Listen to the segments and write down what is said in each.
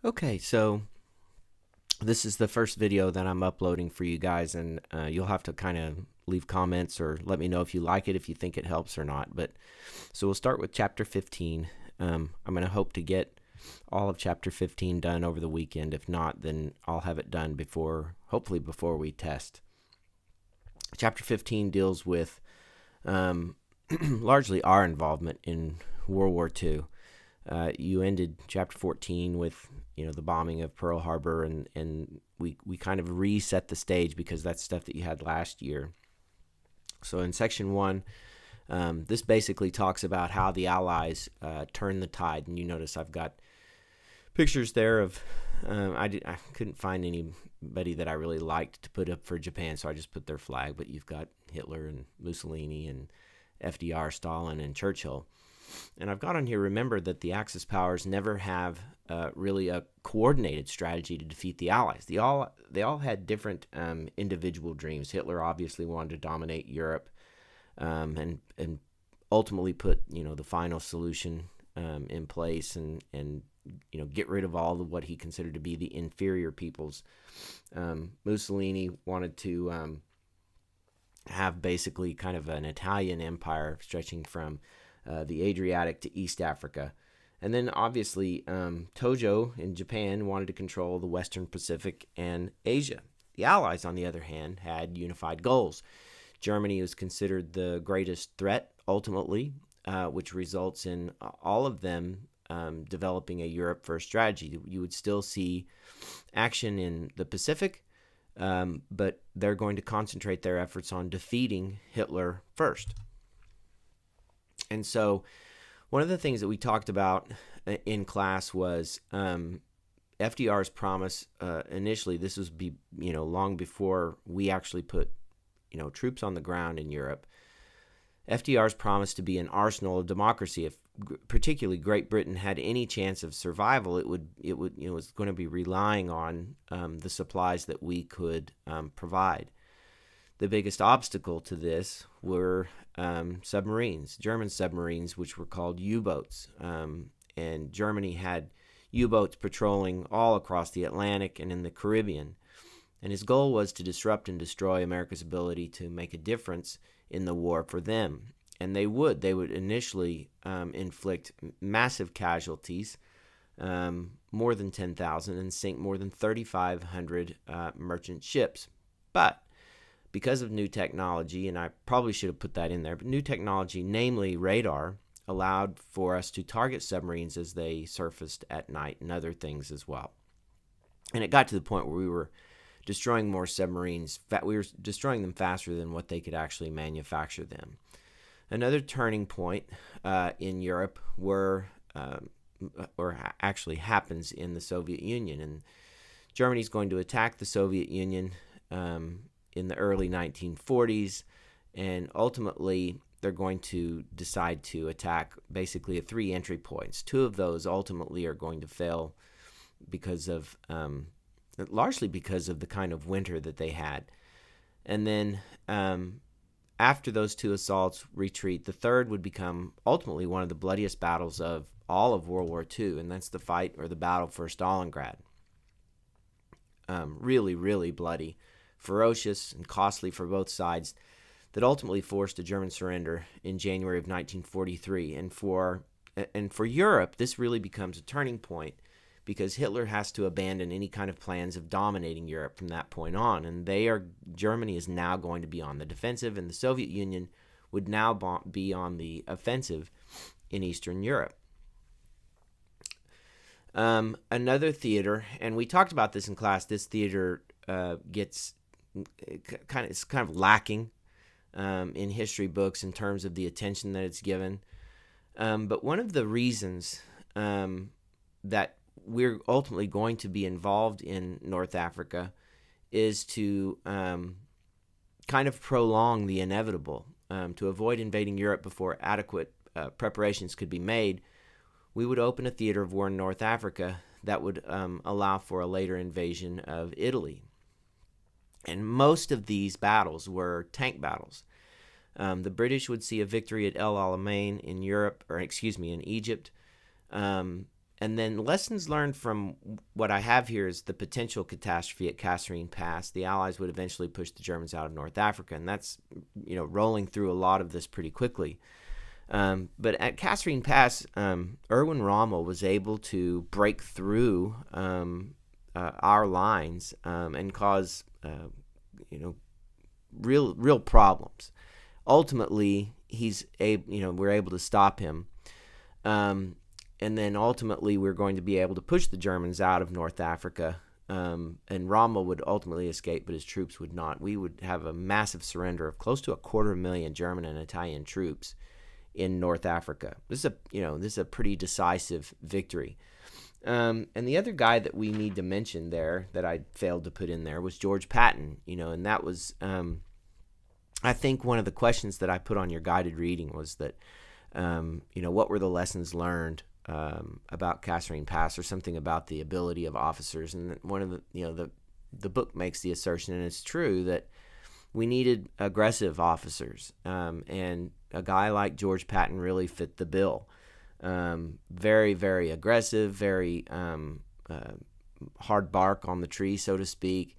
Okay, so this is the first video that I'm uploading for you guys, and you'll have to kind of leave comments or let me know if you like it, if you think it helps or not. But so we'll start with chapter 15. I'm going to hope to get all of chapter 15 done over the weekend. If not, then I'll have it done hopefully before we test. Chapter 15 deals with largely our involvement in World War II. You ended chapter 14 with the bombing of Pearl Harbor, and we kind of reset the stage because that's stuff that you had last year. So in section 1, this basically talks about how the Allies turned the tide, and you notice I've got pictures there of I couldn't find anybody that I really liked to put up for Japan, so I just put their flag. But you've got Hitler and Mussolini and FDR, Stalin, and Churchill. And I've got on here, remember that the Axis powers never have really a coordinated strategy to defeat the Allies. They all had different individual dreams. Hitler obviously wanted to dominate Europe and ultimately put the final solution in place and get rid of all of what he considered to be the inferior peoples. Mussolini wanted to have basically kind of an Italian empire stretching from the Adriatic to East Africa. And then obviously Tojo in Japan wanted to control the Western Pacific and Asia. The Allies, on the other hand, had unified goals. Germany was considered the greatest threat ultimately, which results in all of them developing a Europe-first strategy. You would still see action in the Pacific, but they're going to concentrate their efforts on defeating Hitler first. And so one of the things that we talked about in class was FDR's promise. Initially, this was long before we actually put troops on the ground in Europe. FDR's promise to be an arsenal of democracy. If particularly Great Britain had any chance of survival, it was going to be relying on the supplies that we could provide. The biggest obstacle to this were submarines, German submarines, which were called U-boats. And Germany had U-boats patrolling all across the Atlantic and in the Caribbean. And his goal was to disrupt and destroy America's ability to make a difference in the war for them. And they would initially inflict massive casualties, more than 10,000, and sink more than 3,500 merchant ships. But because of new technology, and I probably should have put that in there, but new technology, namely radar, allowed for us to target submarines as they surfaced at night and other things as well. And it got to the point where we were destroying more submarines. We were destroying them faster than what they could actually manufacture them. Another turning point in Europe actually happens in the Soviet Union. And Germany's going to attack the Soviet Union in the early 1940s, and ultimately they're going to decide to attack basically at 3 entry points. 2 of those ultimately are going to fail because of largely because of the kind of winter that they had. And then after those 2 assaults retreat, the third would become ultimately one of the bloodiest battles of all of World War II, and that's the fight or the battle for Stalingrad. Really, really bloody, ferocious, and costly for both sides, that ultimately forced a German surrender in January of 1943. And for Europe, this really becomes a turning point because Hitler has to abandon any kind of plans of dominating Europe from that point on. And Germany is now going to be on the defensive, and the Soviet Union would now be on the offensive in Eastern Europe. Another theater, and we talked about this in class, this theater it's kind of lacking in history books in terms of the attention that it's given. But one of the reasons that we're ultimately going to be involved in North Africa is to kind of prolong the inevitable, to avoid invading Europe before adequate preparations could be made. We would open a theater of war in North Africa that would allow for a later invasion of Italy. And most of these battles were tank battles. The British would see a victory at El Alamein in Egypt, And then lessons learned from what I have here is the potential catastrophe at Kasserine Pass. The Allies would eventually push the Germans out of North Africa, and that's rolling through a lot of this pretty quickly. But at Kasserine Pass, Erwin Rommel was able to break through our lines and cause real problems. Ultimately, we're able to stop him. And then ultimately we're going to be able to push the Germans out of North Africa, and Rommel would ultimately escape, but his troops would not. We would have a massive surrender of close to 250,000 German and Italian troops in North Africa. This is a pretty decisive victory. And the other guy that we need to mention there that I failed to put in there was George Patton. And that was, I think, one of the questions that I put on your guided reading was that, what were the lessons learned about Kasserine Pass, or something about the ability of officers. And one of the book makes the assertion, and it's true, that we needed aggressive officers, and a guy like George Patton really fit the bill. Very, very aggressive, very hard bark on the tree, so to speak.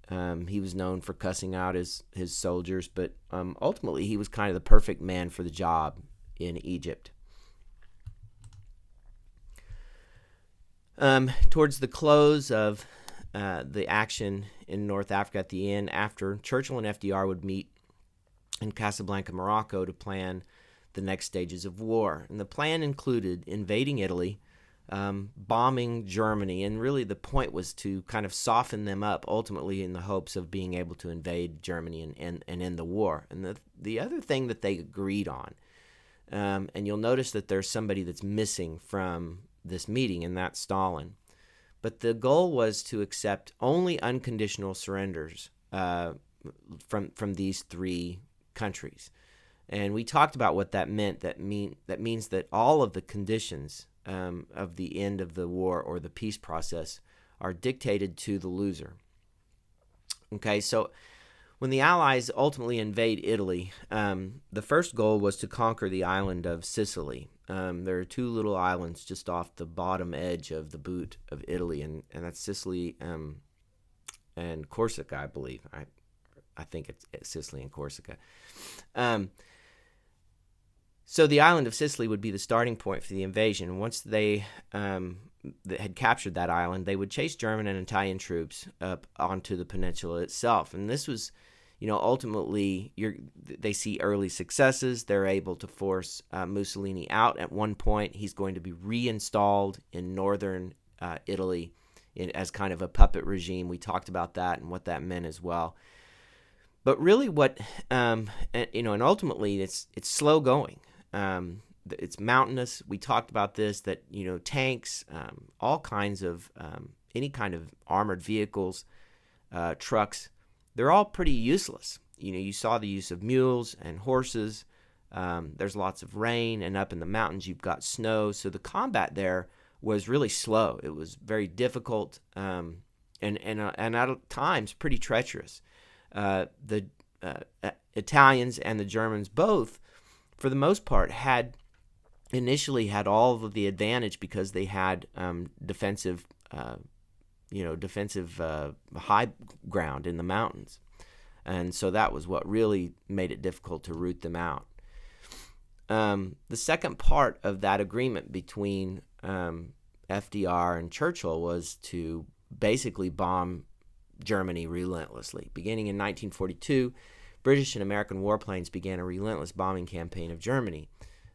He was known for cussing out his soldiers, but ultimately he was kind of the perfect man for the job in Egypt. Towards the close of the action in North Africa at the end, after Churchill and FDR would meet in Casablanca, Morocco, to plan the next stages of war. And the plan included invading Italy, bombing Germany, and really the point was to kind of soften them up, ultimately in the hopes of being able to invade Germany and end the war. And the other thing that they agreed on, and you'll notice that there's somebody that's missing from this meeting, and that's Stalin. But the goal was to accept only unconditional surrenders from these three countries. And we talked about what that meant. That means that all of the conditions of the end of the war or the peace process are dictated to the loser. Okay, so when the Allies ultimately invade Italy, the first goal was to conquer the island of Sicily. There are two little islands just off the bottom edge of the boot of Italy, and that's Sicily and Corsica, I believe. I think it's Sicily and Corsica. So the island of Sicily would be the starting point for the invasion. Once they had captured that island, they would chase German and Italian troops up onto the peninsula itself. And this was, ultimately, they see early successes. They're able to force Mussolini out. At one point, he's going to be reinstalled in northern Italy as kind of a puppet regime. We talked about that and what that meant as well. But really and ultimately, it's slow going. It's mountainous. We talked about this, that, tanks, all kinds of, any kind of armored vehicles, trucks, they're all pretty useless. You saw the use of mules and horses. There's lots of rain, and up in the mountains you've got snow. So the combat there was really slow. It was very difficult, and at times pretty treacherous. The Italians and the Germans both, for the most part, initially had all of the advantage because they had defensive high ground in the mountains. And so that was what really made it difficult to root them out. The second part of that agreement between FDR and Churchill was to basically bomb Germany relentlessly. Beginning in 1942, British and American warplanes began a relentless bombing campaign of Germany.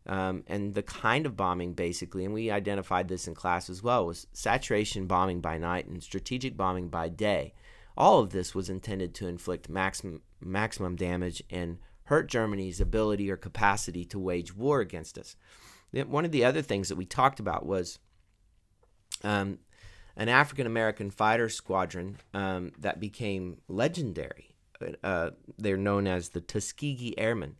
And the kind of bombing, basically, and we identified this in class as well, was saturation bombing by night and strategic bombing by day. All of this was intended to inflict maximum damage and hurt Germany's ability or capacity to wage war against us. One of the other things that we talked about was an African-American fighter squadron that became legendary. They're known as the Tuskegee Airmen,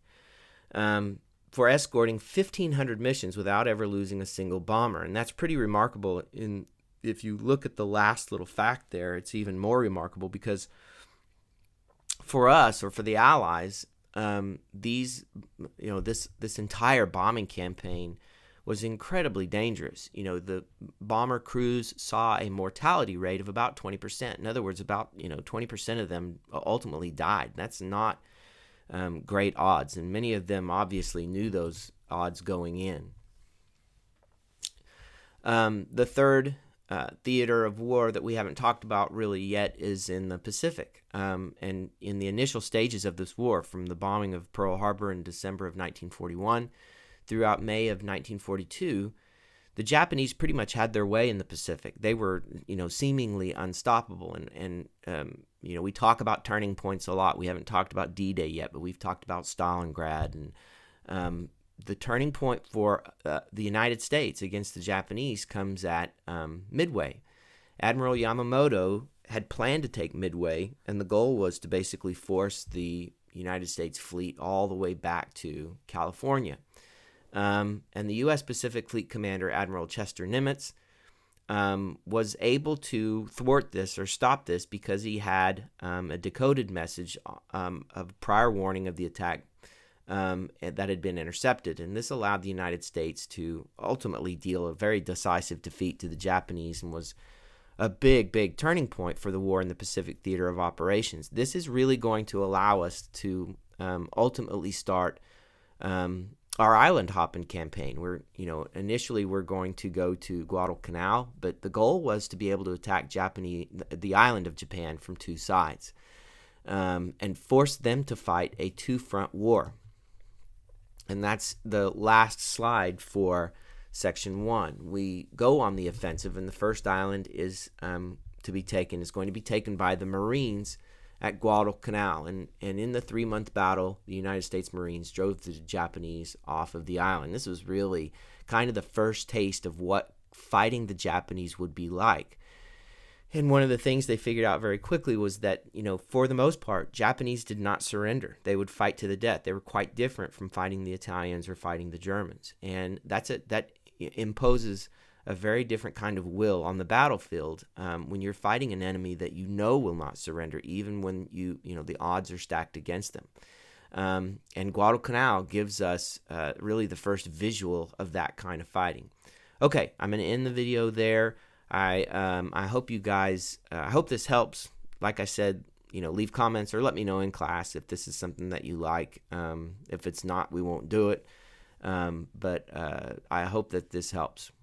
for escorting 1,500 missions without ever losing a single bomber. And that's pretty remarkable. If you look at the last little fact there, it's even more remarkable because for us, or for the Allies, this entire bombing campaign was incredibly dangerous. The bomber crews saw a mortality rate of about 20%. In other words, about 20% of them ultimately died. That's not great odds, and many of them obviously knew those odds going in. The third theater of war that we haven't talked about really yet is in the Pacific. And in the initial stages of this war, from the bombing of Pearl Harbor in December of 1941 throughout May of 1942, the Japanese pretty much had their way in the Pacific. They were, seemingly unstoppable. And we talk about turning points a lot. We haven't talked about D-Day yet, but we've talked about Stalingrad. And the turning point for the United States against the Japanese comes at Midway. Admiral Yamamoto had planned to take Midway, and the goal was to basically force the United States fleet all the way back to California. And the U.S. Pacific Fleet Commander, Admiral Chester Nimitz, was able to thwart this or stop this because he had a decoded message of prior warning of the attack that had been intercepted. And this allowed the United States to ultimately deal a very decisive defeat to the Japanese, and was a big, big turning point for the war in the Pacific Theater of Operations. This is really going to allow us to ultimately start our island hopping campaign. Initially we're going to go to Guadalcanal, but the goal was to be able to attack the island of Japan from two sides, and force them to fight a two-front war. And that's the last slide for Section 1. We go on the offensive, and the first island is going to be taken by the Marines at Guadalcanal. And in the 3-month battle, the United States Marines drove the Japanese off of the island. This was really kind of the first taste of what fighting the Japanese would be like. And one of the things they figured out very quickly was that, for the most part, Japanese did not surrender. They would fight to the death. They were quite different from fighting the Italians or fighting the Germans. And that imposes a very different kind of will on the battlefield when you're fighting an enemy that will not surrender, even when the odds are stacked against them. And Guadalcanal gives us really the first visual of that kind of fighting. Okay, I'm going to end the video there. I hope you guys, I hope this helps. Like I said, leave comments or let me know in class if this is something that you like. If it's not, we won't do it. But I hope that this helps.